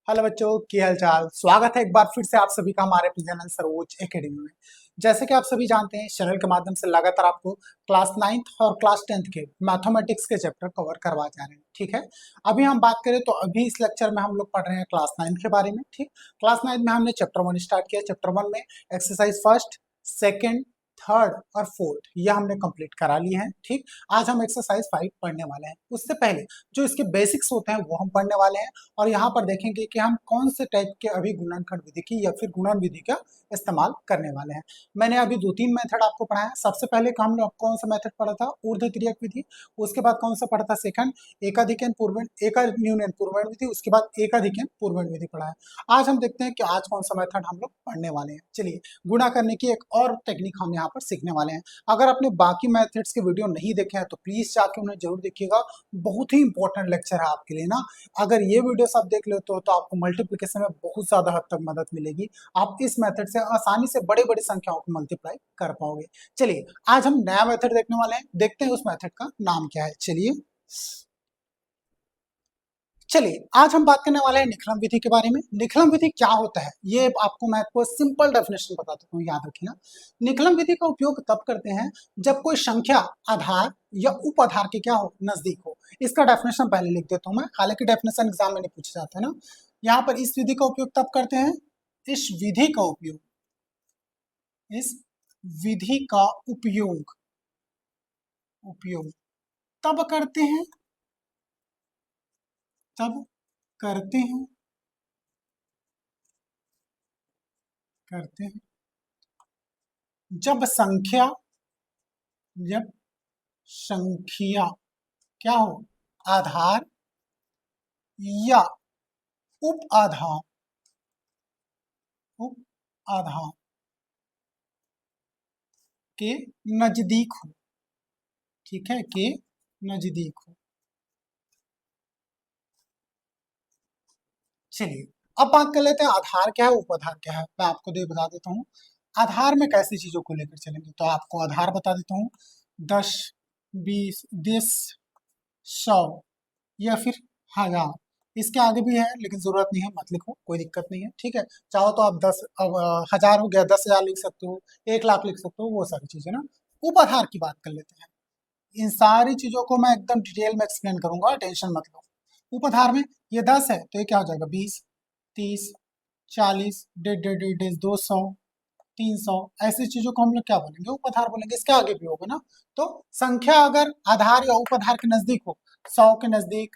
Hello बच्चों की हाल चाल। स्वागत है एक बार फिर से आप सभी का हमारे चैनल सर्वोच्च एकेडमी में। जैसे कि आप सभी जानते हैं, इस चैनल के माध्यम से लगातार आपको क्लास 9th और क्लास 10th के मैथमेटिक्स के चैप्टर कवर करवा जा रहे हैं। ठीक है, अभी हम बात करें तो अभी इस लेक्चर में हम लोग पढ़ रहे हैं क्लास 9th के बारे में। ठीक, क्लास 9th में हमने चैप्टर 1 स्टार्ट किया। चैप्टर 1 में एक्सरसाइज फर्स्ट, सेकेंड, थर्ड और फोर्थ ये हमने कंप्लीट करा लिए हैं। ठीक, आज हम एक्सरसाइज 5 पढ़ने वाले हैं। उससे पहले जो इसके बेसिक्स होते हैं वो हम पढ़ने वाले हैं और यहाँ पर देखेंगे कि हम कौन से टाइप के अभी गुणनखंड विधि की या फिर गुणन विधि का इस्तेमाल करने वाले हैं। मैंने अभी 2-3 मेथड आपको पढ़ाया। सबसे पहले हम लोग कौन सा मेथड पढ़ा था? ऊर्ध्व तिर्यक विधि। उसके बाद कौन सा पढ़ा था? सेकंड एकाधिकन पूर्वण न्यूनन पूर्वण विधि। उसके बाद एकाधिकन पूर्वण विधि पढ़ा है। आज हम देखते हैं कि आज कौन सा मेथड हम लोग पढ़ने वाले हैं। चलिए, गुणा करने की एक और टेक्निक हम यहाँ पर सीखने वाले हैं। अगर आपने बाकी मेथड्स के वीडियो नहीं देखे हैं तो प्लीज जाके उन्हें जरूर देखिएगा। बहुत ही इंपॉर्टेंट लेक्चर है आपके लिए ना। अगर ये वीडियो आप देख लेते हो तो आपको मल्टीप्लिकेशन में बहुत ज्यादा हद तक मदद मिलेगी। आप इस मेथड से आसानी से बड़ी बड़ी संख्याओं को मल्टीप्लाई कर पाओगे। चलिए, आज हम नया मेथड देखने वाले हैं। देखते हैं उस मेथड का नाम क्या है। चलिए आज हम बात करने वाले हैं निकलम विधि के बारे में। निकलम विधि क्या होता है ये आपको मैं आपको सिंपल डेफिनेशन बता देता हूँ, याद रखिएगा। निकलम विधि का उपयोग तब करते हैं जब कोई संख्या आधार या उप आधार के क्या हो, नजदीक हो। इसका डेफिनेशन पहले लिख देता हूँ मैं, हालांकि डेफिनेशन एग्जाम में नहीं पूछा जाता है ना। यहाँ पर इस विधि का उपयोग तब करते हैं, इस विधि का उपयोग इस विधि का उपयोग उपयोग तब करते हैं तब करते हैं करते हैं जब संख्या जब संख्या क्या हो, आधार या उप आधार उप आधार के नजदीक हो। ठीक है, के नजदीक हो। चलिए अब बात कर लेते हैं आधार क्या है, उप आधार क्या है। मैं आपको दे बता देता हूँ आधार में कैसी चीजों को लेकर चलेंगे। तो आपको आधार बता देता हूँ, 10, 20, 100 या फिर 1000। इसके आगे भी है लेकिन जरूरत नहीं है, मत लिखो, कोई दिक्कत नहीं है। ठीक है, चाहो तो आप 10,000 हो गया, 10,000 लिख सकते हो, 1,00,000 लिख सकते हो, वो सारी चीजें ना। उप आधार की बात कर लेते हैं। इन सारी चीजों को मैं एकदम डिटेल में एक्सप्लेन करूंगा, टेंशन मत लो। उप आधार में ये 10 है तो ये क्या हो जाएगा, 20, 30, 40, 150, 200, 300। ऐसी चीजों को हम लोग क्या बोलेंगे, उपआधार बोलेंगे। इसके आगे भी होगा ना। तो संख्या अगर आधार या उपआधार के नजदीक हो, 100 के नजदीक,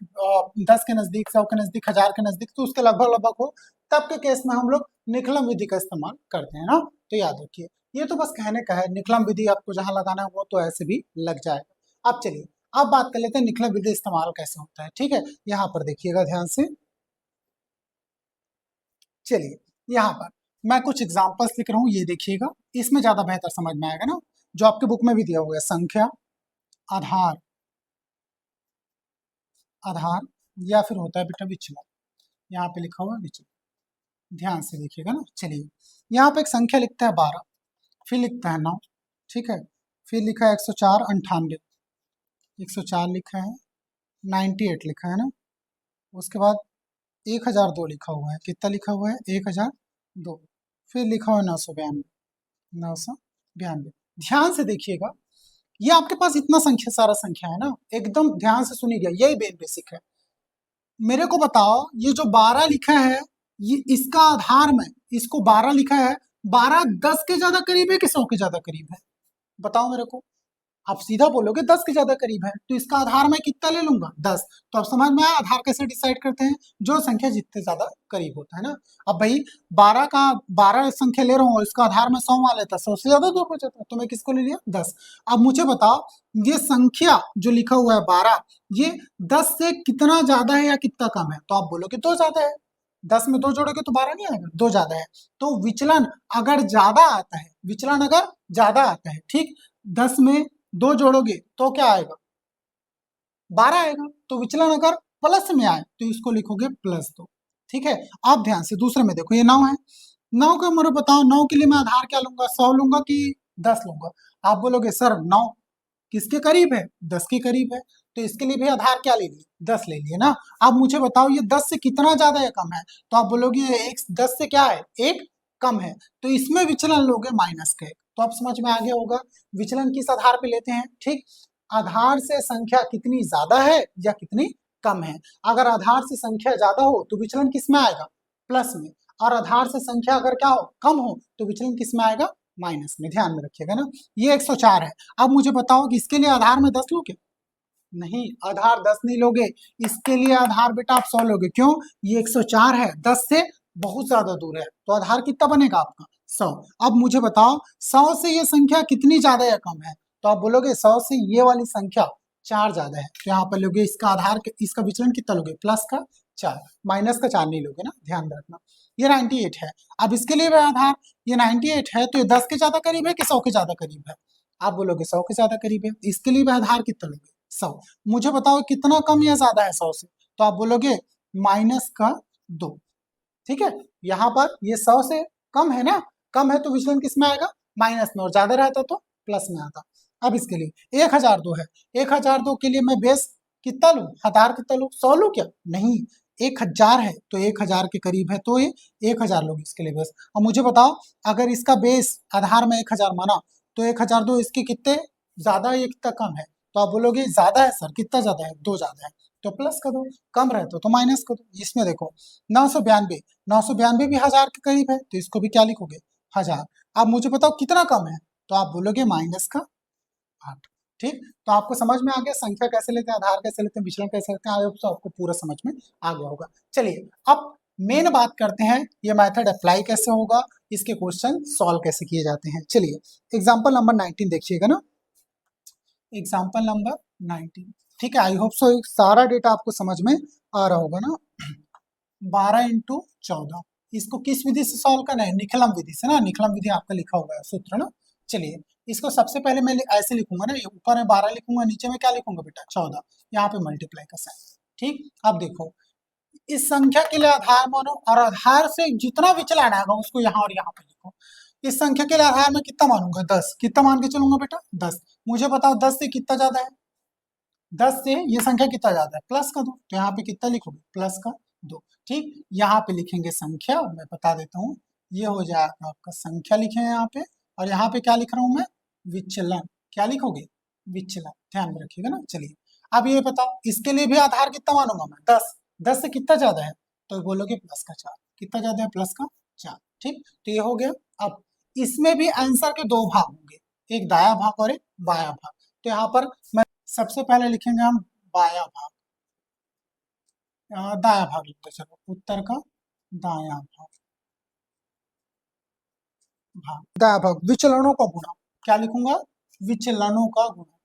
10 के नजदीक, 100 के नजदीक, 1000 के नजदीक, तो उसके लगभग लगभग हो, तब के केस में हम लोग निकलम विधि का इस्तेमाल करते हैं ना। तो याद रखिए, ये तो बस कहने का है। निकलम विधि आपको जहां लगाना है वो तो ऐसे भी लग जाएगा। अब चलिए, अब बात कर लेते हैं निकलम विधि इस्तेमाल कैसे होता है। ठीक है, यहाँ पर देखिएगा ध्यान से। चलिए, यहाँ पर मैं कुछ एग्जांपल्स लिख रहा हूँ, ये देखिएगा, इसमें ज्यादा बेहतर समझ में आएगा ना। जो आपके बुक में भी दिया हुआ है, संख्या आधार आधार या फिर होता है बेटा विचलन। यहाँ पे लिखा हुआ है विचलन, ध्यान से देखिएगा ना। चलिए, यहाँ पे एक संख्या लिखता है 12, फिर लिखता है 9। ठीक है, फिर लिखा है 104, 98, 104 लिखा है, 98 लिखा है ना। उसके बाद 1002 लिखा हुआ है। कितना लिखा हुआ है, 1002। फिर लिखा हुआ है 992, 992। ध्यान से देखिएगा, ये आपके पास इतना संख्या, सारा संख्या है ना। एकदम ध्यान से सुनिएगा, यही बेसिक है। मेरे को बताओ, ये जो 12 लिखा है, ये इसका आधार में इसको 12 लिखा है, 12 10 के ज्यादा करीब है कि 100 के ज्यादा करीब है? बताओ मेरे को। आप सीधा बोलोगे 10 के ज्यादा करीब है, तो इसका आधार मैं कितना ले लूंगा, 10। तो अब समझ में आया आधार कैसे डिसाइड करते हैं, जो संख्या जितने ज्यादा करीब होता है ना। अब भाई 12 का 12 संख्या ले रहा हूँ, इसका आधार में 100 मान लेता, 100 से ज्यादा दूर हो जाता, तो मैं किसको ले लिया, 10। अब मुझे बताओ, ये संख्या जो लिखा हुआ है 12, ये 10 से कितना ज्यादा है या कितना कम है? तो आप बोलोगे 2 ज्यादा है। 10 में 2 जोड़ोगे तो 12 नहीं आएगा, 2 ज्यादा है। तो विचलन अगर ज्यादा आता है, विचलन अगर ज्यादा आता है, ठीक, 10 में 2 जोड़ोगे तो क्या आएगा, 12 आएगा। तो विचलन अगर प्लस में आए तो इसको लिखोगे +2। ठीक है, आप ध्यान से दूसरे में देखो, ये 9 है। 9 का मुझे बताओ, 9 के लिए मैं आधार क्या लूंगा, 100 लूंगा कि 10 लूंगा? आप बोलोगे सर 9। किसके करीब है, 10 के करीब है, तो इसके लिए भी आधार क्या ले लिए, 10 ले लिए ना। अब मुझे बताओ ये 10 से कितना ज्यादा या कम है, तो आप बोलोगे ये एक 10 से क्या है, एक कम है, तो इसमें विचलन लोगे माइनस का एक, तो अब समझ में आ गया होगा विचलन किस आधार पे लेते हैं। ठीक, आधार से संख्या कितनी ज्यादा है या कितनी कम है। अगर आधार से संख्या ज्यादा हो तो विचलन किस में आएगा, प्लस में, और आधार से संख्या अगर क्या हो, कम हो, तो विचलन किस में आएगा, माइनस में। ध्यान में रखिएगा ना, ये 104 है। अब मुझे बताओ कि इसके लिए आधार में 10 लोगे, नहीं, आधार 10 नहीं लोगे, इसके लिए आधार बेटा आप 100 लोगे। क्यों, ये 104 है, 10 से बहुत ज्यादा दूर है, तो आधार कितना बनेगा आपका, 100। अब मुझे बताओ 100 से ये संख्या कितनी ज्यादा या कम है, तो आप बोलोगे 100 से ये वाली संख्या 4 ज्यादा है, तो यहाँ पर लोगे इसका आधार, इसका विचलन कितना लोगे, प्लस का 4, माइनस का 4 नहीं लोगे ना, ध्यान रखना। ये 98 है। अब इसके लिए भी आधार, ये 98 है, तो ये 10 के ज्यादा करीब है कि 100 के ज्यादा करीब है, आप बोलोगे 100 के ज्यादा करीब है। इसके लिए भी आधार कितना लोगे, 100। मुझे बताओ कितना कम या ज्यादा है 100 से, तो आप बोलोगे माइनस का 2। ठीक है, यहाँ पर ये 100 से कम है ना, कम है तो विचलन किस में आएगा, माइनस में, और ज्यादा रहता तो प्लस में आता। अब इसके लिए 1002 है, 1002 के लिए मैं बेस कितना लूं, आधार कितना लूं, 100 लूं क्या, नहीं, 1000 है तो 1000 के करीब है, तो ये 1000 लोग इसके लिए बेस। अब मुझे बताओ अगर इसका बेस आधार में 1000 माना, तो 1002 इसके कितने ज्यादा है, ये कितना कम है, तो आप बोलोगे ज्यादा है सर, कितना ज्यादा है, 2 ज्यादा है, तो प्लस कर दो, कम रहता तो माइनस कर दो। इसमें देखो 992, 992 भी 1000 के करीब है, तो इसको भी क्या लिखोगे, 1000। अब मुझे बताओ कितना कम है, तो आप बोलोगे माइनस का 8। ठीक, तो आपको समझ में आ गया संख्या कैसे लेते हैं, आधार कैसे लेते हैं, विचलन कैसे लेते हैं, तो आपको पूरा समझ में आ गया होगा। चलिए अब मेन बात करते हैं, ये मेथड अप्लाई कैसे होगा, इसके क्वेश्चन सॉल्व कैसे किए जाते हैं। चलिए एग्जाम्पल नंबर 19 देखिएगा ना, एग्जाम्पल नंबर 19। ठीक है, आई होप सो सारा डेटा आपको समझ में आ रहा होगा ना। 12 × 14, इसको किस विधि से सॉल्व करना है, निखलम विधि से ना, निखलम विधि आपका लिखा हुआ है सूत्र ना। चलिए इसको सबसे पहले मैं ऐसे लिखूंगा ना, ये ऊपर में 12 लिखूंगा, नीचे में क्या लिखूंगा बेटा, 14, यहाँ पे मल्टीप्लाई का साइन। ठीक, अब देखो इस संख्या के लिए आधार मानो, और आधार से जितना विचलन आएगा उसको यहाँ और यहाँ पे लिखो। इस संख्या के लिए आधार में कितना मानूंगा, 10, कितना मान के चलूंगा बेटा, 10। मुझे बताओ 10 से कितना ज्यादा है, 10 से ये संख्या कितना ज्यादा है, प्लस का 2, तो यहाँ पे कितना लिखोगे, प्लस का 2। ठीक, यहाँ पे लिखेंगे संख्या, मैं बता देता हूँ, ये हो जाएगा आपका संख्या लिखे हैं यहाँ पे, और यहाँ पे क्या लिख रहा हूँ मैं, विचलन, क्या लिखोगे, विचलन, ध्यान में रखिएगा ना। चलिए अब ये बताओ इसके लिए भी आधार कितना मानूंगा मैं, 10, 10 से कितना ज्यादा है, तो बोलोगे प्लस का 4, कितना ज्यादा है, प्लस का 4। ठीक, तो ये हो गया। अब इसमें भी आंसर के दो भाग होंगे, एक दाया भाग और एक बाया भाग, तो यहाँ पर मैं सबसे पहले लिखेंगे हम बाया भाग, दाया भाग लिखते चलो, उत्तर का दाया भाग, दाया भाग, विचलनों का गुणा, क्या लिखूंगा, विचलनों का गुणा,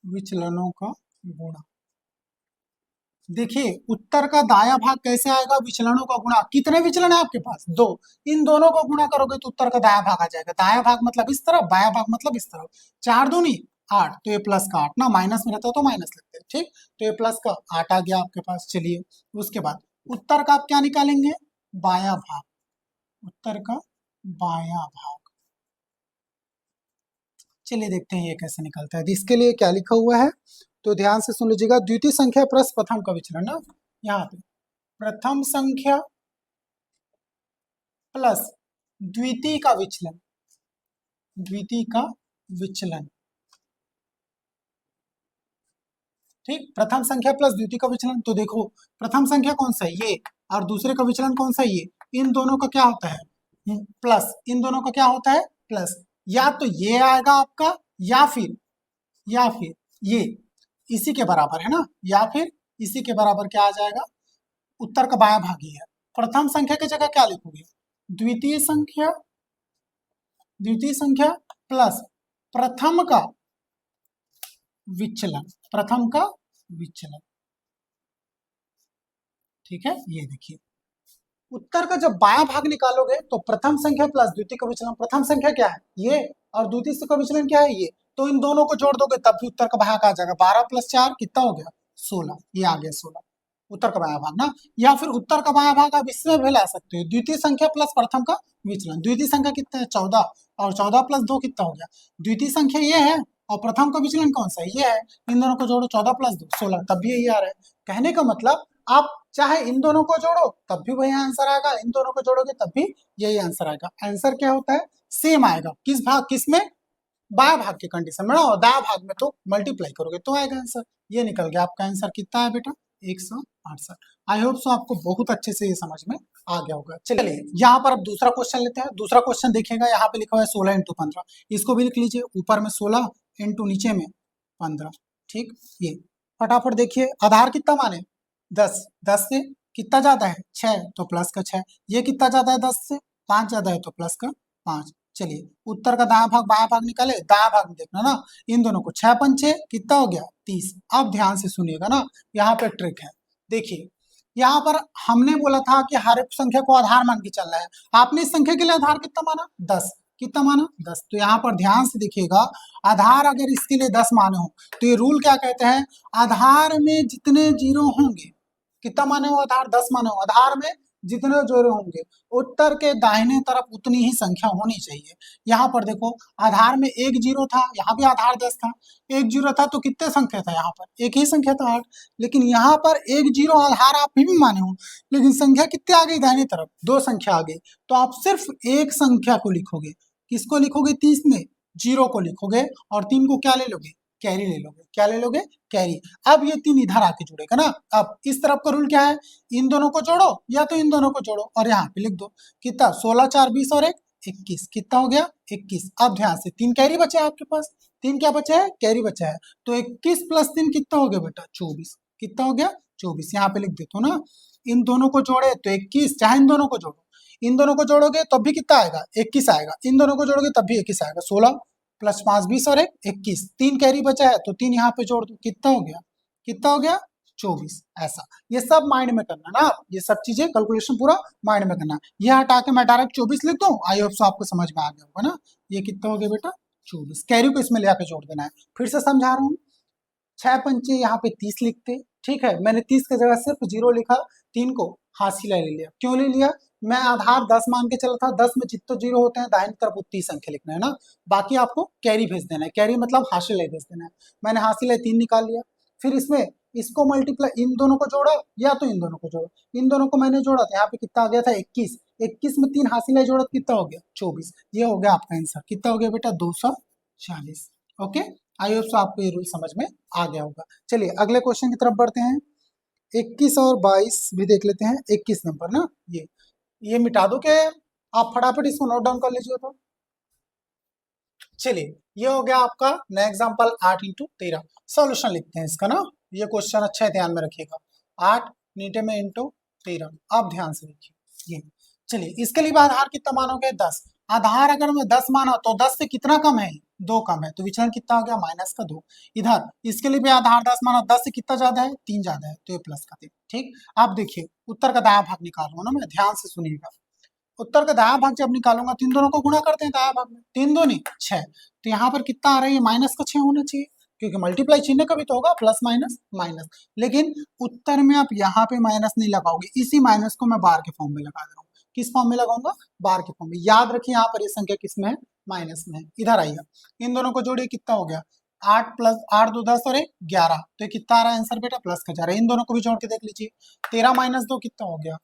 विचलनों का गुणा। देखिए उत्तर का दाया भाग कैसे आएगा, विचलनों का गुणा, कितने विचलन है आपके पास, 2, इन दोनों को गुणा करोगे तो उत्तर का दाया भाग आ जाएगा। दाया भाग मतलब इस तरफ, बाया भाग मतलब इस तरफ, 4 दूनी 8, तो ये प्लस का 8 ना, माइनस में रहता तो माइनस लिखते हैं। ठीक, तो ये प्लस का 8 आ गया आपके पास। चलिए उसके बाद उत्तर का आप क्या निकालेंगे, बाया भाग, उत्तर का बाया भाग। चलिए देखते हैं ये कैसे निकलता है। इसके लिए क्या लिखा हुआ है, तो ध्यान से सुन लीजिएगा, द्वितीय संख्या प्लस प्रथम का विचलन ना, यहाँ पे प्रथम संख्या प्लस द्वितीय का विचलन, द्वितीय का विचलन। ठीक, प्रथम संख्या प्लस द्वितीय का विचलन, तो देखो प्रथम संख्या कौन सा है, ये, और दूसरे का विचलन कौन सा है, ये, इन दोनों का क्या होता है, प्लस, इन दोनों का क्या होता है, प्लस। या तो ये आएगा आपका, या फिर ये इसी के बराबर है ना, या फिर इसी के बराबर क्या आ जाएगा, उत्तर का बाया भाग ही है। प्रथम संख्या की जगह क्या लिखोगे, द्वितीय संख्या, द्वितीय संख्या प्लस प्रथम का विचलन, प्रथम का विचलन। ठीक है, ये देखिए उत्तर का जब बाया भाग निकालोगे तो प्रथम संख्या प्लस द्वितीय का विचलन, प्रथम संख्या क्या है ये, और द्वितीय का विचलन क्या है ये, तो इन दोनों को जोड़ दोगे तब भी उत्तर का भाग आ जाएगा। 12 + 4 कितना हो गया, 16, ये आ गया 16। उत्तर का बायां भाग ना, या फिर उत्तर का बायां भाग आप इसमें भी ला सकते हो, द्वितीय संख्या प्लस प्रथम का विचलन। द्वितीय संख्या कितना है 14, और 14 प्लस 2 कितना हो गया, द्वितीय संख्या ये है और प्रथम का विचलन कौन सा है, ये है। इन दोनों को जोड़ो 14 प्लस 2 16, तब भी यही आ रहा है। कहने का मतलब आप चाहे इन दोनों को जोड़ो तब भी वही आंसर आएगा, इन दोनों को जोड़ोगे तब भी यही आंसर आएगा। आंसर क्या होता है, सेम आएगा। किस भाग, किसमें, बाया भाग के कंडीशन में ना, और दाया भाग में तो मल्टीप्लाई करोगे तो आएगा आंसर। ये निकल गया आपका आंसर, कितना है बेटा 168। आई होप सो आपको बहुत अच्छे से ये समझ में आ गया होगा। चलिए यहाँ पर अब दूसरा क्वेश्चन लेते हैं। दूसरा क्वेश्चन देखिएगा, यहाँ पे लिखा हुआ है 16 इंटू 15, इसको भी लिख लीजिए, ऊपर में 16 इंटू नीचे में 15। ठीक, ये फटाफट देखिए, आधार कितना माने 10, 10 से कितना ज्यादा है 6 तो प्लस का 6, ये कितना ज्यादा है 10 से, 5 ज्यादा है तो प्लस का 5। चलिए उत्तर का दायां भाग बायां भाग निकाले, दायां भाग में देखना ना, इन दोनों को 6 पंचे कितना हो गया 30। अब ध्यान से सुनिएगा ना, यहाँ पे ट्रिक है। देखिए यहाँ पर हमने बोला था कि हर एक संख्या को आधार मान के चलना है, आपने इस संख्या के लिए आधार कितना माना 10, कितना माना 10। तो यहाँ पर ध्यान से देखिएगा, आधार अगर इसके लिए 10 माने हो तो ये रूल क्या कहते हैं, आधार में जितने जीरो होंगे, कितना माने हो आधार 10 माने हो, आधार में जितने जोड़े होंगे उत्तर के दाहिने तरफ उतनी ही संख्या होनी चाहिए। यहाँ पर देखो आधार में एक जीरो था, यहाँ भी आधार 10 था, एक जीरो था तो कितने संख्या था, यहाँ पर एक ही संख्या था 8। लेकिन यहाँ पर एक जीरो आधार आप भी माने हो, लेकिन संख्या कितने आ गई दाहिने तरफ, 2 संख्या आ गई, तो आप सिर्फ एक संख्या को लिखोगे। किसको लिखोगे 30 में, जीरो को लिखोगे, और 3 को क्या ले लोगे, कैरी ले लोगे। क्या ले लोगे, कैरी। अब ये 3 इधर आके जुड़ेगा ना। अब इस तरफ का रूल क्या है, इन दोनों को जोड़ो या तो इन दोनों को जोड़ो, और यहाँ पे लिख दो कितना 16 4 20 और 1 21, कितना हो गया 21। अब ध्यान से 3 कैरी बचे हैं आपके पास, 3 क्या बचा है, कैरी बचा है, तो 21 प्लस 3 कितना हो गया बेटा 24, कितना हो गया 24। यहाँ पे लिख देता हूँ ना, इन दोनों को जोड़े तो 21, चाहे इन दोनों को जोड़ो, इन दोनों को जोड़ोगे तब भी कितना आएगा 21 आएगा, इन दोनों को जोड़ोगे तब भी 21 आएगा। 16 प्लस 5 20 और 1 21, 3 कैरी बचा है तो 3 यहाँ पे जोड़ दो, कितना हो गया, कितना हो गया 24। ऐसा ये सब माइंड में करना ना, ये सब चीजें कैलकुलेशन पूरा माइंड में करना। ये हटा के मैं डायरेक्ट 24 लिख दूं, आई होप सो आपको समझ में आ गया होगा ना। ये कितना हो गया बेटा 24, कैरी को इसमें ले आके जोड़ देना है। फिर से समझा रहा हूँ, 6 पंचे यहाँ पे 30 लिखते, ठीक है, मैंने 30 की जगह सिर्फ 0 लिखा, 3 को हासिल ले लिया। क्यों ले लिया, मैं आधार 10 मान के चला था, 10 में जितने जीरो होते हैं दाहिनी तरफ उतनी संख्या लिखना है ना, बाकी आपको कैरी भेज देना है। कैरी मतलब हासिल भेज देना है। मैंने हासिल 3 निकाल लिया, फिर इसमें इसको मल्टीप्लाई, इन दोनों को जोड़ा या तो इन दोनों को जोड़ो, इन दोनों को मैंने जोड़ा था, यहाँ पे कितना आ गया था 21, 21 में 3 हासिल जोड़ा कितना हो गया 24। ये हो गया आपका आंसर, कितना हो गया बेटा 240। ओके, आई होप सो आपको ये रूल समझ में आ गया होगा। चलिए अगले क्वेश्चन की तरफ बढ़ते हैं। 21 और 22 भी देख लेते हैं। 21 नंबर ना, ये मिटा दो के आप फटाफट इसको नोट डाउन कर लीजिए। तो चलिए ये हो गया आपका नया एग्जांपल 8 इंटू 13। सॉल्यूशन लिखते हैं इसका ना, ये क्वेश्चन अच्छा है, ध्यान में रखिएगा। 8 नीचे में इंटू 13, अब ध्यान से देखिए ये। चलिए इसके लिए आधार कितना मानोगे 10, आधार अगर मैं 10 माना तो 10 से कितना कम है 2 कम है, तो विचलन कितना हो गया माइनस का 2। इधर इसके लिए भी आधार 10 माना, 10 से कितना ज्यादा है 3 ज्यादा है, तो ये प्लस का 3। ठीक, अब देखिए उत्तर का दायां भाग निकालूंगा ना मैं, ध्यान से सुनिएगा। उत्तर का दायां भाग जब निकालूंगा, 3 दोनों को गुणा करते हैं दायां भाग में, 3 दूनी 6, तो यहाँ पर कितना आ रहा है माइनस का 6 होना चाहिए, क्योंकि मल्टीप्लाई चिन्ह कभी तो होगा प्लस माइनस माइनस। लेकिन उत्तर में आप यहाँ पे माइनस नहीं लगाओगे, इसी माइनस को मैं बार के फॉर्म में लगा रहा हूँ। किस फॉर्म में लगाऊंगा, बार के फॉर्म में। याद रखिए यहाँ पर ये संख्या किसमें है, माइनस में है। इधर आइए, इन दोनों को जोड़िए, कितना हो गया 8 प्लस 8 2 10 और 1 11, तो ये कितना आ रहा है आंसर बेटा प्लस का जा रहा है। इन दोनों को भी जोड़ के देख लीजिए, 13 माइनस 2 कितना हो गया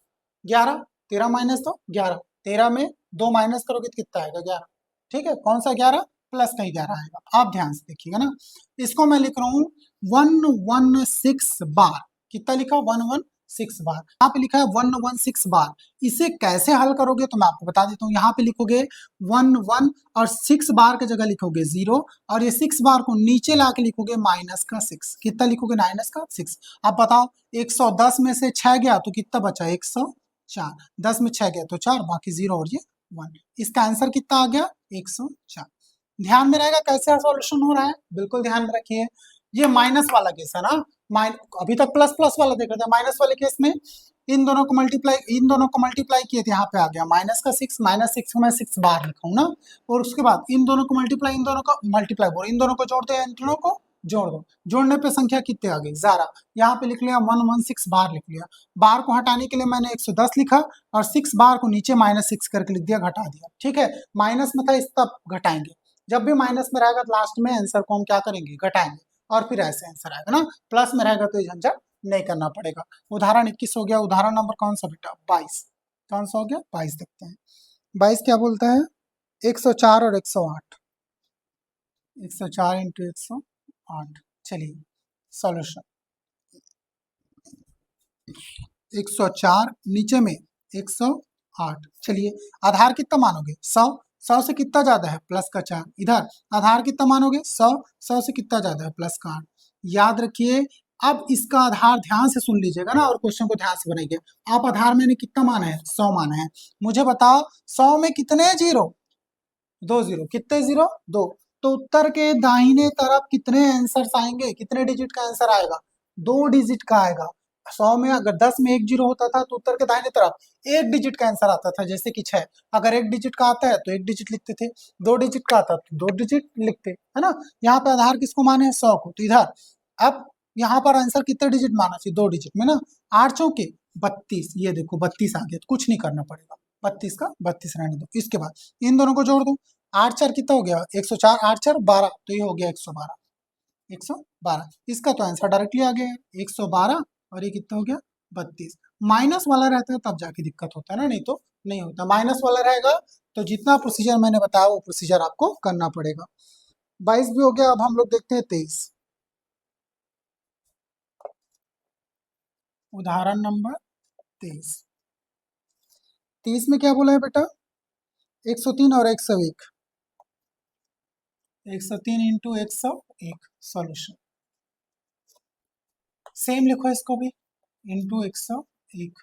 11, 13 माइनस 2 11, 13 में 2 माइनस करोगे तो कितना आएगा 11। ठीक है, कौन सा 11, प्लस का ही 11 आएगा। आप ध्यान से देखिएगा ना, इसको मैं लिख रहा हूँ 116 बार, कितना लिखा 116 बार, यहाँ पे लिखा है 116 बार। इसे कैसे हल करोगे तो मैं आपको बता देता हूँ। यहाँ पे लिखोगे 1 और 6 बार की जगह लिखोगे 0, और ये 6 बार को नीचे ला के लिखोगे माइनस का 6, कितना लिखोगे माइनस का 6। अब बताओ 110 में से 6 गया तो कितना बचा 104, 10 में 6 गया तो 4, बाकी 0 और ये 1, इसका आंसर कितना आ गया 104। ध्यान में रहेगा कैसे सॉल्यूशन हो रहा है, बिल्कुल ध्यान में रखिए। ये माइनस वाला केस है ना, अभी तक प्लस प्लस वाला देख रहे थे, माइनस वाले केस में इन दोनों को मल्टीप्लाई किए थे, यहाँ पे आ गया माइनस का 6, माइनस 6 को मैं 6 बार लिखा हूँ ना, और उसके बाद इन दोनों को मल्टीप्लाई, इन दोनों को मल्टीप्लाई बोल, इन दोनों को जोड़ते हैं इन दोनों को जोड़ दो। जोड़ने पे संख्या कितने आ गई 11। यहाँ पे लिख लिया 116 बार लिख लिया। बार को हटाने के लिए मैंने 110 लिखा और 6 बार को नीचे -6 करके लिख दिया, घटा दिया। ठीक है, माइनस में था इस तब घटाएंगे, जब भी माइनस में रहेगा तो लास्ट में आंसर को हम क्या करेंगे, घटाएंगे और फिर ऐसे आंसर आएगा ना। प्लस में रहेगा तो ये झंझट नहीं करना पड़ेगा। उदाहरण 21 हो गया। उदाहरण नंबर कौन सा बेटा, 22। कौन सा हो गया, 22 देखते हैं। 22 क्या बोलता है, 104 और 108। 104 इंटू 108। चलिए सॉल्यूशन, 104 नीचे में 108। चलिए आधार कितना मानोगे, 100। 100 से कितना ज्यादा है, प्लस का 4। इधर आधार कितना मानोगे, 100। 100 से कितना ज्यादा है, प्लस का 8। याद रखिए, अब इसका आधार ध्यान से सुन लीजिएगा ना और क्वेश्चन को ध्यान से बनाइए। आप आधार मैंने कितना माना है, 100 माना है। मुझे बताओ 100 में कितने जीरो, 2 जीरो। कितने जीरो, 2। तो उत्तर के दाहिने तरफ कितने आंसर आएंगे, कितने डिजिट का आंसर आएगा, 2 डिजिट का आएगा। 100 में अगर 10 में 1 जीरो होता था तो उत्तर के दाहिने तरफ 1 डिजिट का आंसर आता था, जैसे कि 6। अगर 1 डिजिट का आता है तो 1 डिजिट लिखते थे, 2 डिजिट का आता तो 2 डिजिट लिखते, है ना। यहाँ पे आधार किसको माने हैं, 100 को। तो इधर अब यहाँ पर आंसर कितने डिजिट माना चाहिए, 2 डिजिट में ना। 8 चौके 32, ये देखो 32 आ गया, तो कुछ नहीं करना पड़ेगा, 32 का 32 रहने दो। इसके बाद इन दोनों को जोड़ दो, 8 4 कितना हो गया, 104, 8 4 12, तो ये हो गया 112। 112 इसका तो आंसर डायरेक्टली आ गया है, 112। और ये कितना हो गया, 32। माइनस वाला रहता है तब जाके दिक्कत होता है ना, नहीं तो नहीं होता। माइनस वाला रहेगा तो जितना प्रोसीजर मैंने बताया वो प्रोसीजर आपको करना पड़ेगा। 22 भी हो गया। अब हम लोग देखते हैं 23। उदाहरण नंबर 23। 23 में क्या बोला है बेटा, 103 और 101। 103 इंटू 101 सॉल्यूशन। सेम लिखो इसको भी, इंटू 101।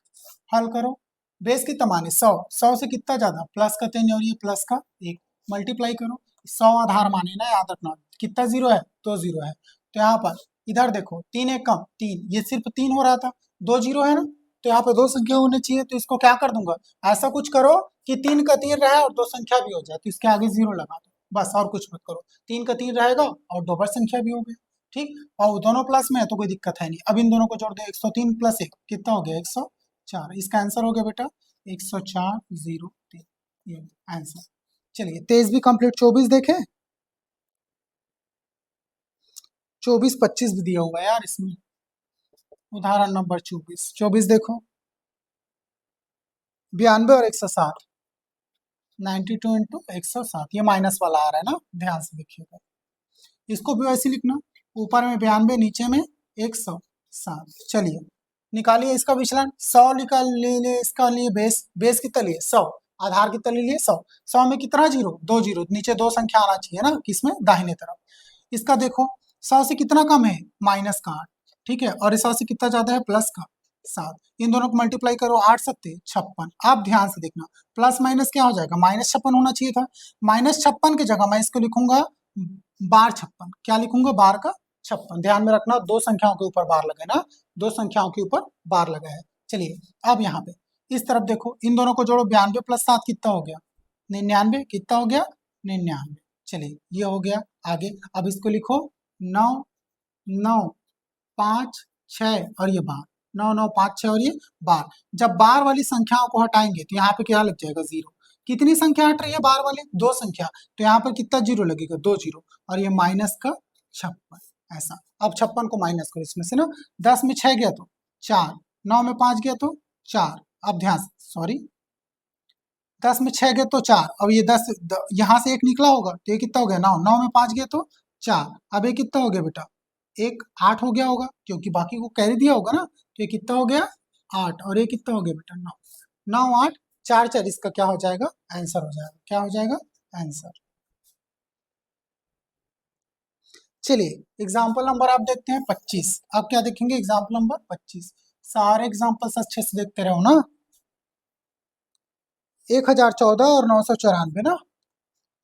हल करो। बेस कितना माने 100। 100 से कितना ज्यादा, प्लस का 3 और ये प्लस का 1। मल्टीप्लाई करो, 100 आधार माने ना, याद रखना। कितना जीरो है, 2 जीरो है। तो यहाँ पर इधर देखो 3 एक कम 3, ये सिर्फ 3 हो रहा था, 2 जीरो है ना। तो यहाँ पे 2 संख्या होने चाहिए, तो इसको क्या कर दूंगा, ऐसा कुछ करो कि 3 का 3 रहे और 2 संख्या भी हो जाए, तो इसके आगे 0 लगा दो बस, और कुछ मत करो। 3 का 3 रहेगा और 2 बार संख्या भी हो गई, ठीक। और दोनों प्लस में है तो कोई दिक्कत है नहीं। अब इन दोनों को जोड़ दो, 103 प्लस 1 कितना हो गया, 104। इसका आंसर हो गया बेटा 104 0 3, ये आंसर। चलिए 23 भी कंप्लीट। 24 देखें, 24 25 भी दिया हुआ है यार इसमें। उदाहरण नंबर 24। 24 देखो, 92 और 160। 92 इंटू 160, ये माइनस वाला आ रहा है ना, ध्यान से देखिएगा। इसको भी वैसे लिखना, ऊपर में 92, नीचे में 160। चलिए निकालिए इसका विचलन। 100 निकाल ले इसका लिए बेस, बेस कितना लिए 100, आधार कितना ले लिए 100। 100 में कितना जीरो, 2 जीरो, नीचे 2 संख्या आना चाहिए ना, किसमें, दाहिने तरफ। इसका देखो 100 से कितना कम है, माइनस का 8, ठीक है। और 100 से कितना ज्यादा है, प्लस का 7। इन दोनों को मल्टीप्लाई करो, 8 सत्ते 56। आप ध्यान से देखना, प्लस माइनस क्या हो जाएगा, -56 होना चाहिए था। -56 की जगह मैं इसको लिखूंगा बार 56। क्या लिखूंगा, बार का 56। ध्यान में रखना, 2 संख्याओं के ऊपर बार लगे ना, 2 संख्याओं के ऊपर बार लगा है। चलिए अब यहाँ पे इस तरफ देखो, इन दोनों को जोड़ो, 92 प्लस 7 कितना हो गया, 99। कितना हो गया, 99। चलिए ये हो गया। आगे अब इसको लिखो, 9 9 5 6 और ये बार, 9 9 5 6 और ये बार। जब बार वाली संख्याओं को हटाएंगे तो यहाँ पे क्या लग जाएगा, 0। कितनी संख्या हट रही है बार वाले, 2 संख्या, तो यहाँ पर कितना जीरो लगेगा, 2 जीरो। और ये माइनस का 56, ऐसा। अब 56 को माइनस करो इसमें से ना, 10 में 6 गया तो 4, 9 में 5 गया तो 4। अब ध्यान से, सॉरी, 10 में 6 गया तो 4। अब ये 10 यहाँ से 1 निकला होगा तो ये कितना हो गया, 9। 9 में 5 गया तो 4। अब ये कितना हो गया बेटा, एक 8 हो गया होगा, क्योंकि बाकी को कैरी दिया होगा ना। तो ये कितना हो गया, 8। और ये कितना हो गया बेटा, 9। 9 8 4 4, इसका क्या हो जाएगा, आंसर हो जाएगा। क्या हो जाएगा, आंसर। चलिए एग्जाम्पल नंबर आप देखते हैं 25। अब क्या देखेंगे, एग्जाम्पल नंबर 25। सारे एग्जाम्पल्स अच्छे से देखते रहो ना। 1014 और 994 ना,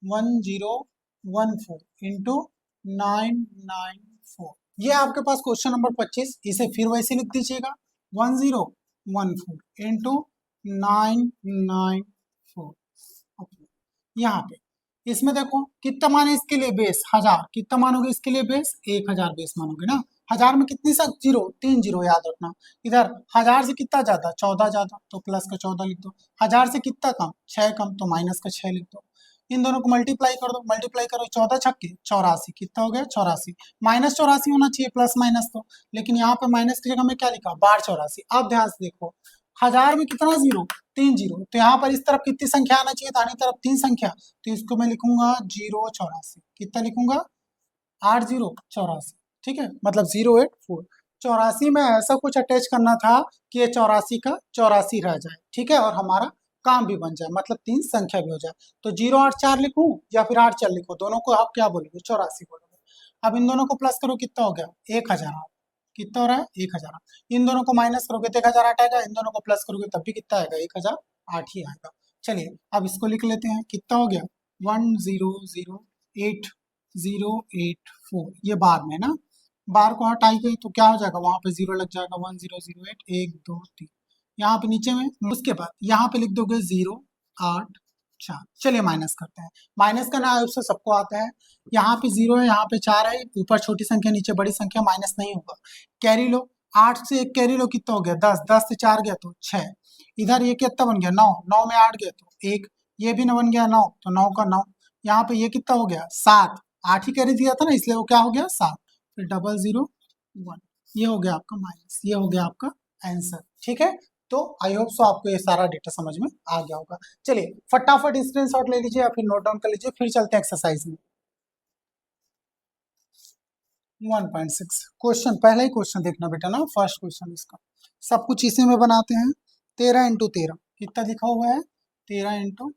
1014 इंटू 994, ये आपके पास क्वेश्चन नंबर 25। इसे फिर वैसे लिख दीजिएगा, 1014 इंटू 994। यहाँ पे इसमें देखो कितना मान है इसके लिए बेस 1000, कितना मानोगे इसके लिए बेस 1000 बेस मानोगे ना। 1000 में कितनी सा जीरो, 3 जीरो याद रखना। इधर 1000 से कितना ज्यादा 14 ज्यादा, तो प्लस का 14 लिख दो। 1000 से कितना कम 6 कम, तो माइनस का 6 लिख दो। इन दोनों को मल्टीप्लाई कर दो, मल्टीप्लाई करो 14 छक्के 84, कितना हो गया 84। माइनस 84 होना चाहिए, प्लस माइनस तो, लेकिन यहाँ पे माइनस की जगह में क्या लिखा बार 84। अब ध्यान से देखो 1000 में कितना जीरो, 3 जीरो, तो यहाँ पर इस तरफ कितनी संख्या आना चाहिए, दाहिनी तरफ 3 संख्या, तो इसको मैं लिखूंगा 084। कितना लिखूंगा 8084, ठीक है, मतलब 084। 84 में ऐसा कुछ अटैच करना था कि ये 84 का 84 रह जाए, ठीक है, और हमारा काम भी बन जाए, मतलब 3 संख्या भी हो जाए। तो 084 लिखूं या फिर 84 लिखूं, दोनों को आप क्या बोलोगे 84 बोलोगे। अब इन दोनों को प्लस करो, कितना हो गया 1000। कितना हो रहा है 1000। इन दोनों को माइनस करोगे तो 1008 आएगा, इन दोनों को प्लस करोगे तब भी कितना आएगा 1008 ही आएगा। चलिए अब इसको लिख लेते हैं, कितना हो गया 100804, ये बार में ना, बार को हटाएंगे तो क्या हो जाएगा, वहां पे जीरो लग जाएगा 1008, 1 2 3, यहाँ पे नीचे में, उसके बाद यहाँ पे लिख दोगे 084। चलिए माइनस करते हैं, माइनस करना है उससे सबको आता है। यहाँ पे 0 है, यहाँ पे 4 है, ऊपर छोटी संख्या नीचे बड़ी संख्या, माइनस नहीं होगा। कैरी लो, 8 से 1 कैरी लो, कितना हो गया 10, 10 से 4 गया तो 6। इधर ये कितना बन गया 9, 9 में 8 गया तो 1, ये भी न बन गया 9, तो 9 का 9। यहाँ पे ये कितना हो गया 7, 8 ही कैरी दिया था ना, इसलिए वो क्या हो गया 7, फिर 001, ये हो गया आपका माइनस, ये हो गया आपका आंसर, ठीक है। तो आई होप सो आपको ये सारा डेटा समझ में आ गया होगा। चलिए फटाफट स्क्रीनशॉट ले लीजिए या फिर नोट डाउन कर लीजिए, फिर चलते हैं एक्सरसाइज में। 1.6 क्वेश्चन, पहला ही क्वेश्चन देखना बेटा ना, फर्स्ट क्वेश्चन इसका, सब कुछ इसी में बनाते हैं। 13 × 13 कितना लिखा हुआ है 13 ×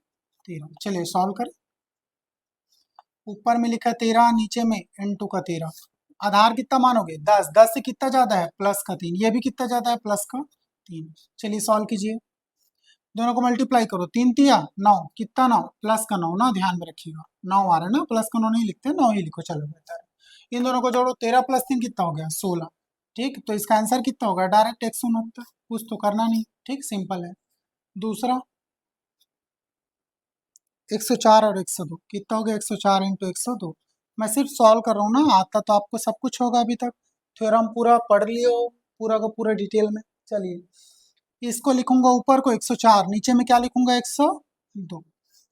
13, चलिए सॉल्व करें। ऊपर में लिखा है 13, नीचे में इंटू का 13, आधार कितना मानोगे 10, 10 से कितना ज्यादा है प्लस का 3, ये भी कितना ज्यादा है प्लस का 3। चलिए सॉल्व कीजिए, दोनों को मल्टीप्लाई करो, 3 तिया 9, कितना 9 प्लस का 9 ना, ध्यान में रखिएगा 9 आ रहा है ना, प्लस का 9 नहीं लिखते, 9 ही लिखो, चलो बेहतर है। इन दोनों को जोड़ो, 13 + 3 कितना हो गया 16, ठीक, तो इसका आंसर कितना होगा डायरेक्ट 169, कुछ तो करना नहीं, ठीक, सिंपल है। दूसरा 104 और 102 कितना हो गया 104 × 102, मैं सिर्फ सॉल्व कर रहा हूँ ना, आता तो आपको सब कुछ होगा, अभी तक थ्योरम पूरा पढ़ लिए हो, पूरा का पूरा डिटेल में। चलिए इसको लिखूंगा ऊपर को 104, नीचे में क्या लिखूंगा 102।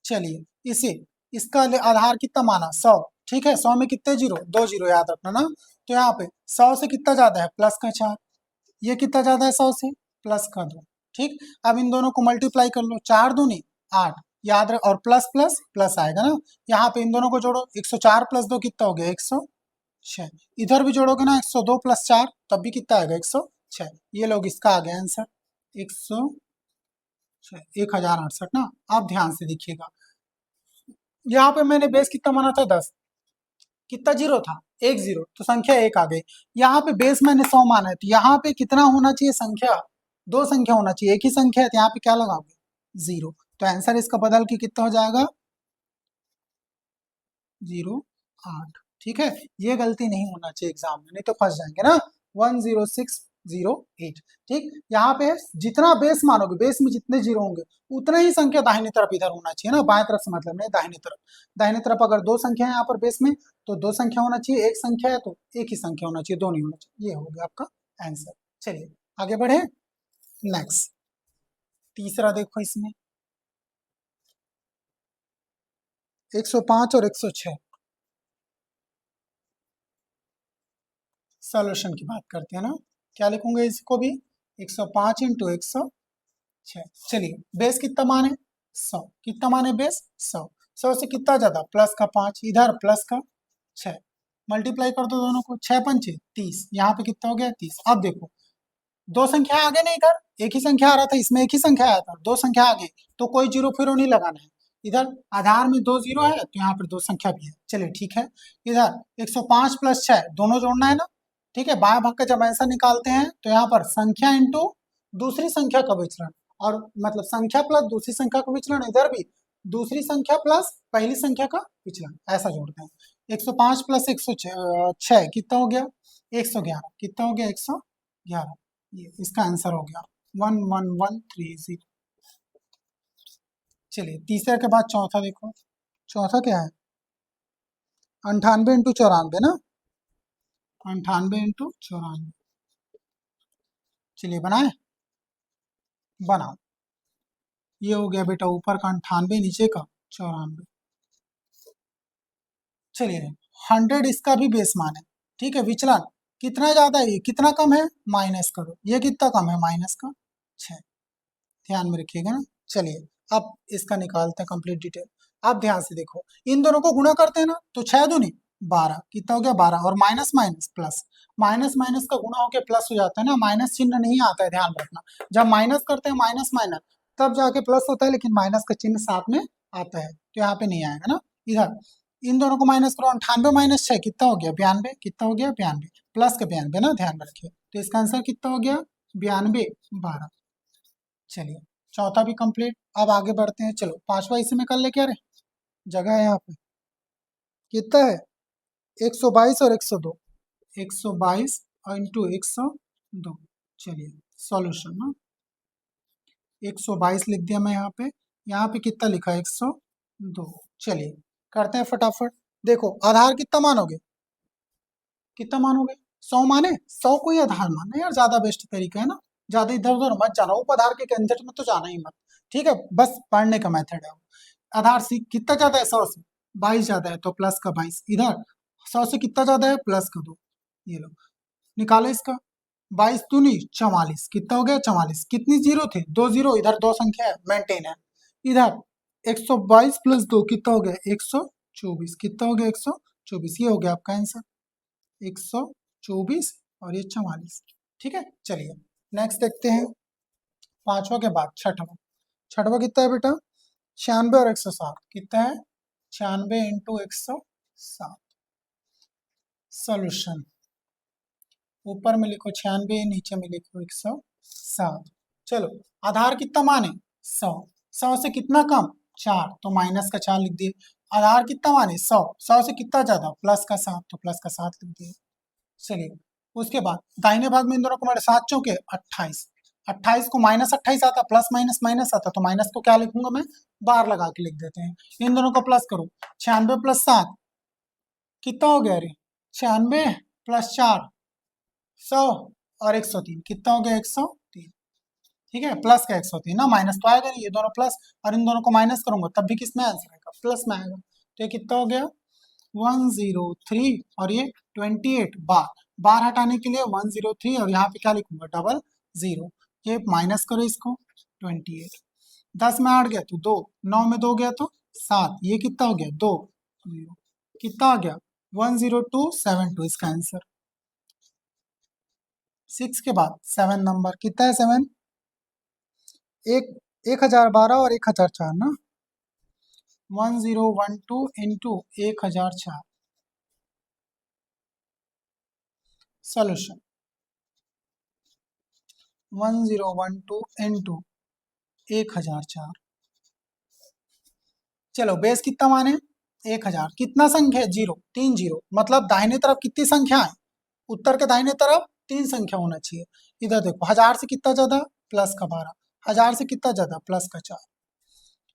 चलिए इसे, इसका आधार कितना माना 100, ठीक है, 100 में कितने जीरो 2 जीरो याद रखना ना, तो यहाँ पे 100 से कितना ज्यादा है प्लस का 4, ये कितना ज्यादा है 100 से प्लस का 2, ठीक। अब इन दोनों को मल्टीप्लाई कर लो, 4 दूनी 8, याद रख, और प्लस प्लस प्लस आएगा ना, यहाँ पे इन दोनों को जोड़ो, 104 + 2 कितना हो गया 106, इधर भी जोड़ोगे ना 102 + 4 तब भी कितना आएगा 106, ये लोग इसका आ गया आंसर 106, 1068 ना। आप ध्यान से देखिएगा, यहाँ पे मैंने बेस कितना माना था 10, कितना जीरो था 1 जीरो, तो संख्या 1 आ गई। यहाँ पे बेस मैंने 100 माना है, तो यहाँ पे कितना होना चाहिए संख्या, 2 संख्या होना चाहिए, एक ही संख्या है, तो यहाँ पे क्या लगाओगे 0, तो आंसर इसका बदल के कितना हो जाएगा 08, ठीक है। ये गलती नहीं होना चाहिए एग्जाम में, नहीं तो फंस जाएंगे ना, 10608, ठीक। यहाँ पे जितना बेस मानोगे, बेस में जितने जीरो होंगे उतना ही संख्या दाहिनी तरफ इधर होना चाहिए ना, बाएं तरफ से मतलब नहीं, दाहिनी तरफ। दाहिनी तरफ अगर 2 संख्या है यहाँ पर बेस में, तो 2 संख्या होना चाहिए, एक संख्या है तो एक ही संख्या होना चाहिए, 2 नहीं होना चाहिए, ये हो गया आपका आंसर। चलिए आगे बढ़े, नेक्स्ट तीसरा देखो, इसमें 105 और 106, सॉल्यूशन की बात करते हैं ना, क्या लिखूंगे इसको भी 105 × 106। चलिए बेस कितना माने 100, कितना माने बेस 100, 100 से कितना ज्यादा प्लस का 5, इधर प्लस का 6, मल्टीप्लाई कर दो दोनों को, 6 पंचे 30, यहाँ पे कितना हो गया 30। अब देखो 2 संख्या आगे नहीं, इधर एक ही संख्या आ रहा था, इसमें एक ही संख्या आया था, 2 संख्या आगे, तो कोई जीरो फिरो नहीं लगाना है। इधर आधार में 2 जीरो है, तो यहाँ पर 2 संख्या भी है, चलिए ठीक है। इधर 105 + 6 दोनों जोड़ना है ना, ठीक है, बाएं भाग का जब आंसर निकालते हैं तो यहाँ पर संख्या इंटू दूसरी संख्या का विचलन, और मतलब संख्या प्लस दूसरी संख्या का विचलन, इधर भी दूसरी संख्या प्लस पहली संख्या का विचलन, ऐसा जोड़ते हैं। 105 + 106 कितना हो गया 111, कितना हो गया 111, ये इसका आंसर हो गया 11130। चलिए तीसरे के बाद चौथा देखो, चौथा क्या है? 98 इंटू 94 ना, 98 इंटू 94। चलिए बनाए, बनाओ। ये हो गया बेटा ऊपर का 98, नीचे का 94। चलिए 100 इसका भी बेस मान है, ठीक है। विचलन कितना ज्यादा है, ये कितना कम है, माइनस करो। ये कितना कम है, माइनस का 6। ध्यान में रखिएगा ना। चलिए अब इसका निकालते हैं कंप्लीट डिटेल। आप ध्यान से देखो, इन दोनों को गुणा करते हैं ना, तो 6 दूनी 12, कितना हो गया 12, और minus minus plus, minus minus का गुणा होकर प्लस हो जाता है ना, माइनस चिन्ह नहीं आता है, ध्यान रखना। जब माइनस करते हैं माइनस माइनस, तब जाके प्लस होता है, लेकिन माइनस का चिन्ह साथ में आता है, तो यहाँ पे नहीं आएगा ना। इधर इन दोनों को माइनस करो, 98 माइनस 6 कितना हो गया, 92, कितना हो गया 92, प्लस का 92 ना, ध्यान में रखिए। तो इसका आंसर कितना हो गया, 92 12। चलिए चौथा भी कंप्लीट। अब आगे बढ़ते हैं, चलो पांचवा इसी में कर ले, क्या रे जगह है यहाँ पे, कितना है 122 और 102, 122 और इंटू 102। चलिए सॉल्यूशन ना, 122 लिख दिया मैं यहाँ पे कितना लिखा है 102। चलिए करते हैं फटाफट। देखो आधार कितना मानोगे, कितना मानोगे, 100 माने, 100 को ही आधार मानना यार, ज्यादा बेस्ट तरीका है ना। ज्यादा इधर उधर मत जाना, उप आधार के झंझट में तो जाना ही मत, ठीक है। बस पढ़ने का मेथड है। आधार से कितना ज्यादा है, 100 से 22 ज्यादा है, तो प्लस का 22 इधर, 100 से कितना ज्यादा है, प्लस का 2। ये लो निकालो इसका, 22 दूनी 44, कितना हो गया 44, कितनी जीरो थे, 2 जीरो, इधर 2 संख्या है मेंटेन है। इधर 122 प्लस 2 कितना हो गया 124, कितना हो गया 124, ये हो गया आपका आंसर 124 और ये 44, ठीक है। चलिए नेक्स्ट देखते हैं, पांचवा के बाद छठवा। छठवा कितना है बेटा, 96 और 107, कितना है 96 इंटू 107। सोल्यूशन ऊपर में लिखो 96, नीचे में लिखो 107। चलो आधार कितना माने 100, 100 से कितना कम 4, तो माइनस का 4 लिख दिए। आधार कितना माने 100, 100 से कितना ज्यादा प्लस का 7, तो प्लस का 7 लिख दिए। चलिए उसके बाद दाहिने भाग में इन दोनों को मारे 7 चौके 28, 28 को माइनस 28 आता, प्लस माइनस माइनस आता, तो माइनस को क्या लिखूंगा मैं, बार लगा के लिख देते हैं। इन दोनों को प्लस करो, 96 प्लस 7 कितना हो गया रे, 96 प्लस 4 100, और 103 कितना हो गया 103, ठीक है। प्लस का 103 ना, माइनस तो आएगा नहीं, ये दोनों प्लस, और इन दोनों को माइनस करूंगा तब भी किस में आंसर आएगा, प्लस में आएगा। तो ये कितना हो गया 103, और ये 28 बार, बार हटाने के लिए 103, और यहाँ पे क्या लिखूंगा डबल जीरो। ये माइनस करो इसको, 28, 10 में 8 गया तो 2, 9 में 2 गया तो 7, ये कितना हो गया 2 जीरो, कितना आ गया 10272, इसका आंसर। 6 के बाद 7 नंबर कितना है 7, एक 1012 और 1004 ना, 1012 इंटू 1004। Solution 1012 into 1004। चलो बेस कितना माने 1000, कितना संख्या है जीरो, 3 जीरो, मतलब दाहिने तरफ कितनी संख्या है, उत्तर के दाहिने तरफ 3 संख्या होना चाहिए। इधर देखो 1000 से कितना ज्यादा, प्लस का 12, 1000 से कितना ज्यादा, प्लस का 4,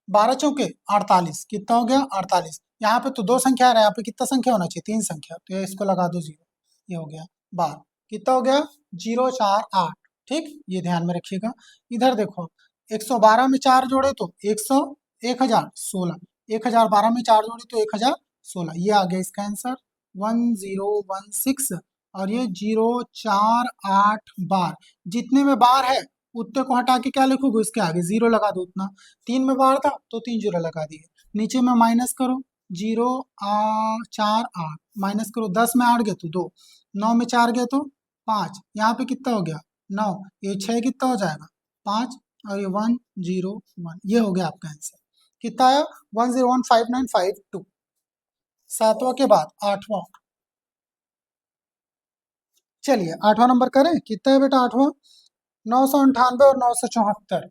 12 चौके 48, कितना हो गया 48। यहाँ पे तो 2 संख्या आ रहा है, यहाँ पे कितना संख्या होना चाहिए 3 संख्या, तो ये इसको लगा दो 0, ये हो गया बार, कितना हो गया 048, ठीक, ये ध्यान में रखिएगा। इधर देखो 112 में 4 जोड़े तो 100, 1016, 1012 में 4 जोड़े तो 1016, ये आ गया इसका आंसर 1016, और ये 048 बार, जितने में बार है उतने को हटा के क्या लिखोगे, उसके आगे 0 लगा दो उतना। 3 में बार था तो 3 जीरो लगा दिए, नीचे में माइनस करो 048, माइनस करो 10 में 8 गए तो 2, 9 में 4 गए तो 5, यहाँ पे कितना हो गया 9, ये 6 कितना हो जाएगा 5, और ये 101, ये हो गया आपका आंसर। कितना आया 1015952। सातवां के बाद आठवां, चलिए आठवां नंबर करें, कितना है बेटा आठवां, 998 और 974,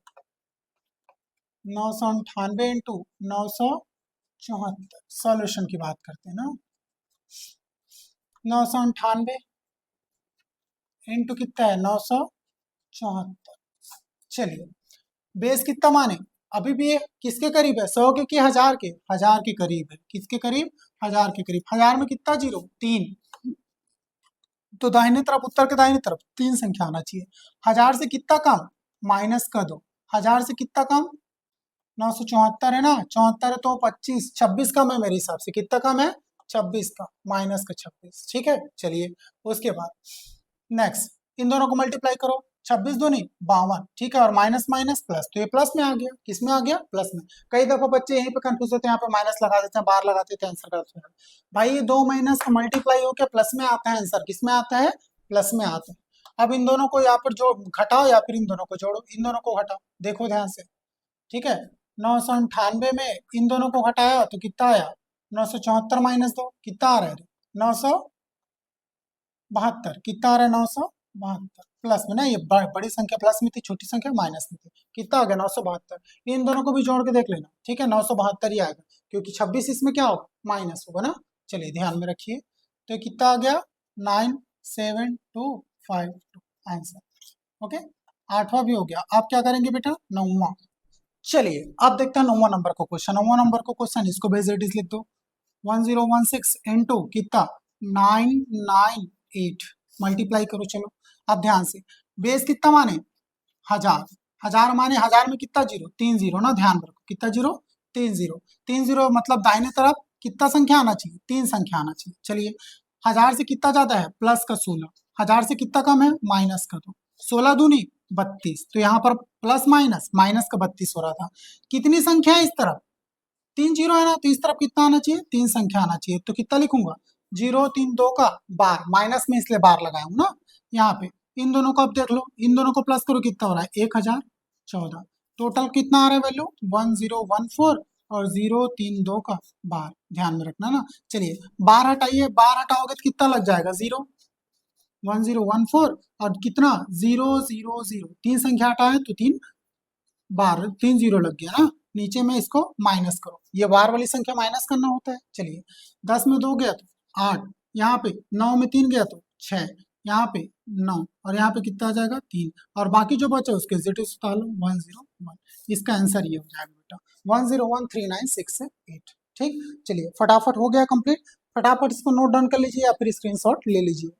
998 इंटू 974। सॉल्यूशन की बात करते हैं ना, 998 इंटू कितना है 974। चलिए बेस कितना माने अभी भी ये किसके करीब है, 100 के कि 1000 के, 1000 के करीब है, किसके करीब, 1000 के करीब। 1000 में कितना जीरो, 3, तो दाहिने तरफ, उत्तर के दाहिने तरफ 3 संख्या आना चाहिए। 1000 से कितना कम, माइनस का 2, 1000 से कितना कम, 974 है ना, 74 है तो 25, 26 कम है मेरे हिसाब से, कितना कम है, 26 का, माइनस का 26, ठीक है। चलिए उसके बाद नेक्स्ट, इन दोनों को मल्टीप्लाई करो, 26 दूनी 52, ठीक है, और माइनस माइनस प्लस, तो ये प्लस में आ गया, किस में आ गया, प्लस में। कई दफा बच्चे यहीं पे कंफ्यूज होते हैं, यहाँ पे माइनस लगा देते हैं, बार लगा देते हैं, आंसर करते हैं। भाई ये दो माइनस का मल्टीप्लाई होकर प्लस में आता है, आंसर किस में आता है, प्लस में आता है। अब इन दोनों को यहाँ पर जो घटाओ या फिर इन दोनों को जोड़ो, इन दोनों को घटाओ, देखो ध्यान से, ठीक है। 998 में इन दोनों को घटाया तो कितना आया, 974 माइनस 2 कितना आ रहा है, 972, कितना आ रहा है, 972 प्लस में ना, ये बड़ी संख्या प्लस में थी, छोटी संख्या माइनस में थी, कितना आ गया, 972। इन दोनों को भी जोड़ के देख लेना, ठीक है, 972 ही आएगा, क्योंकि 26 इसमें क्या होगा, माइनस होगा ना। चलिए ध्यान में रखिए, तो कितना आ गया, 9725 आंसर। ओके, 8वां भी हो गया। आप क्या करेंगे बेटा, 9वां। चलिए अब देखते हैं 9वां नंबर को क्वेश्चन, 9वां नंबर को क्वेश्चन, इसको बेस इट लिख दो, 1016 इंटू कितना, 998, मल्टीप्लाई करो। चलो अब ध्यान से, बेस कितना माने, 1000, 1000 माने 1000 में कितना जीरो, 3 जीरो ना, ध्यान रखो कितना जीरो, 3 जीरो, 3 जीरो मतलब दाहिने तरफ कितना संख्या आना चाहिए, 3 संख्या आना चाहिए। चलिए 1000 से कितना ज्यादा है, प्लस का 16, 1000 से कितना कम है, माइनस का 2, 16 दूनी 32, तो यहाँ पर प्लस माइनस, माइनस का 32 हो रहा था। कितनी संख्या है इस तरफ, 3 जीरो है ना, तो इस तरफ कितना आना चाहिए, 3 संख्या आना चाहिए, तो कितना लिखूंगा, 0 3 2 का बार, माइनस में इसलिए बार लगाया हूं ना यहाँ पे। इन दोनों को अब देख लो, इन दोनों को प्लस करो, कितना हो रहा है, 1014, टोटल कितना आ रहा है वैल्यू, 1014, और 0 3 2 का बार, ध्यान में रखना ना। चलिए बार हटाइए, बार हटाओगे तो कितना लग जाएगा, 0, 1014, और कितना 000, 3 संख्या हटाए तो 3 बार, 3 जीरो लग गया ना, नीचे में इसको माइनस करो, ये बार वाली संख्या माइनस करना होता है। चलिए 10 में 2 गया तो 8, यहाँ पे 9 में 3 गया तो 6, यहाँ पे 9, और यहाँ पे कितना आ जाएगा, 3, और बाकी जो बचा उसके जेड उतार लो, 101, इसका आंसर ये हो जाएगा बेटा, 1013968, ठीक। चलिए फटाफट हो गया कंप्लीट, फटाफट इसको नोट डाउन कर लीजिए या फिर स्क्रीनशॉट ले लीजिए।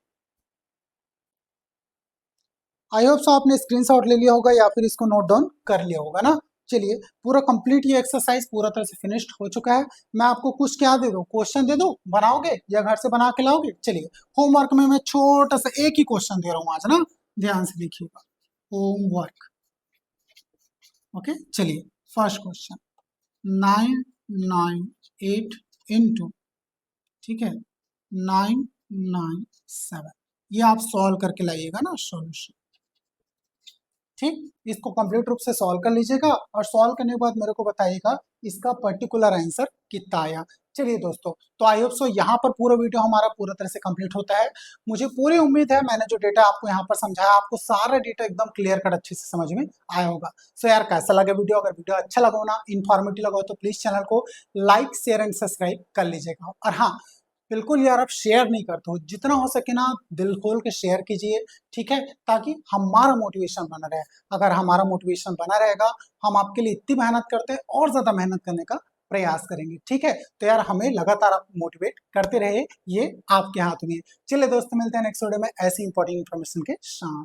आई होप सो आपने स्क्रीनशॉट ले लिया होगा या फिर इसको नोट डाउन कर लिया होगा ना। चलिए पूरा कंप्लीट ये एक्सरसाइज पूरा तरह से फिनिश्ड हो चुका है। मैं आपको कुछ क्या दे दूं, क्वेश्चन दे दूं, बनाओगे या घर से बना के लाओगे। चलिए होमवर्क में मैं छोटा सा एक ही क्वेश्चन दे रहा हूँ आज ना, ध्यान से देखिएगा, होमवर्क। ओके चलिए फर्स्ट क्वेश्चन, 998 इंटू, ठीक है, 997, ये आप सॉल्व करके लाइएगा ना सॉल्यूशन, ठीक। इसको कंप्लीट रूप से सॉल्व कर लीजिएगा और सॉल्व करने के बाद मेरे को बताइएगा इसका पर्टिकुलर आंसर कितना आया। चलिए दोस्तों, तो आई होप सो यहाँ पर पूरा वीडियो हमारा पूरा तरह से कंप्लीट होता है। मुझे पूरी उम्मीद है मैंने जो डेटा आपको यहाँ पर समझाया, आपको सारा डेटा एकदम क्लियर कट अच्छे से समझ में आया होगा। सो यार कैसा लगा वीडियो, अगर वीडियो अच्छा लगा हो ना, इन्फॉर्मेटिव लगा हो, तो प्लीज चैनल को लाइक शेयर एंड सब्सक्राइब कर लीजिएगा। और हाँ बिल्कुल यार, आप शेयर नहीं करते हो, जितना हो सके ना दिल खोल के शेयर कीजिए, ठीक है, ताकि हमारा मोटिवेशन बना रहे। अगर हमारा मोटिवेशन बना रहेगा, हम आपके लिए इतनी मेहनत करते हैं और ज्यादा मेहनत करने का प्रयास करेंगे, ठीक है। तो यार हमें लगातार आप मोटिवेट करते रहे, ये आपके हाथ में है। चलिए दोस्तों, मिलते हैं नेक्स्ट वीडियो में ऐसी इंपॉर्टेंट इन्फॉर्मेशन के साथ।